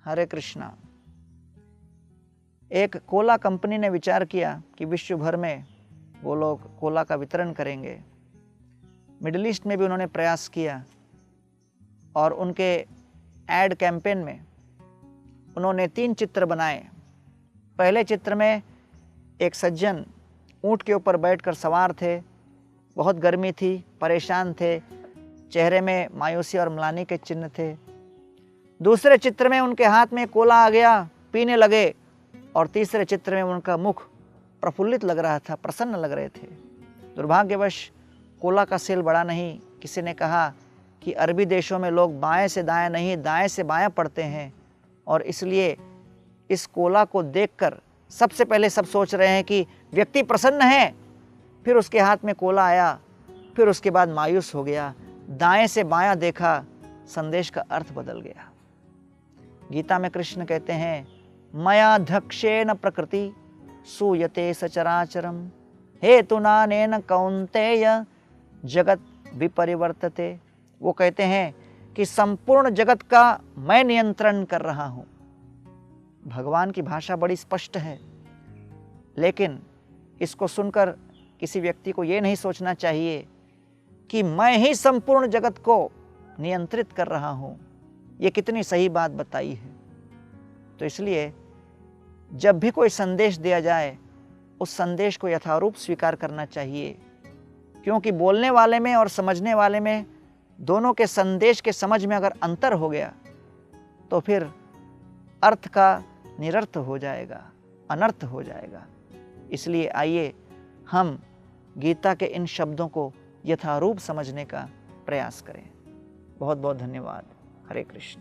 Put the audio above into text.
हरे कृष्णा। एक Cola company ने विचार किया कि विश्व भर में वो लोग कोला का वितरण करेंगे। मिडिल ईस्ट में भी उन्होंने प्रयास किया और उनके एड कैंपेन में उन्होंने 3 चित्र बनाए। पहले चित्र में एक सज्जन ऊंट के ऊपर बैठकर सवार थे, बहुत गर्मी थी, परेशान थे, चेहरे में मायूसी और म्लानी के चिन्ह थे। दूसरे चित्र में उनके हाथ में कोला आ गया, पीने लगे, और तीसरे चित्र में उनका मुख प्रफुल्लित लग रहा था, प्रसन्न लग रहे थे। दुर्भाग्यवश कोला का सेल बड़ा नहीं। किसी ने कहा कि अरबी देशों में लोग बाएं से दाएं नहीं, दाएं से बायां पढ़ते हैं, और इसलिए इस कोला को देखकर सबसे पहले सब सोच रहे हैं कि व्यक्ति प्रसन्न है। फिर उसके हाथ में कोला आया, फिर उसके बाद मायूस हो गया, दाएं से बायां देखा, संदेश का अर्थ बदल गया। गीता में कृष्ण कहते हैं, मया धक्षेन प्रकृति सूयते सचराचरम हेतुनानेन कौन्तेय जगत विपरिवर्तते। वो कहते हैं कि संपूर्ण जगत का मैं नियंत्रण कर रहा हूं। भगवान की भाषा बड़ी स्पष्ट है, लेकिन इसको सुनकर किसी व्यक्ति को ये नहीं सोचना चाहिए कि मैं ही संपूर्ण जगत को नियंत्रित कर रहा हूं। ये कितनी सही बात बताई है। तो इसलिए जब भी कोई संदेश दिया जाए, उस संदेश को यथारूप स्वीकार करना चाहिए, क्योंकि बोलने वाले में और समझने वाले में, दोनों के संदेश के समझ में अगर अंतर हो गया तो फिर अर्थ का निरर्थ हो जाएगा, अनर्थ हो जाएगा। इसलिए आइए हम गीता के इन शब्दों को यथारूप समझने का प्रयास करें। बहुत बहुत धन्यवाद। हरे कृष्ण।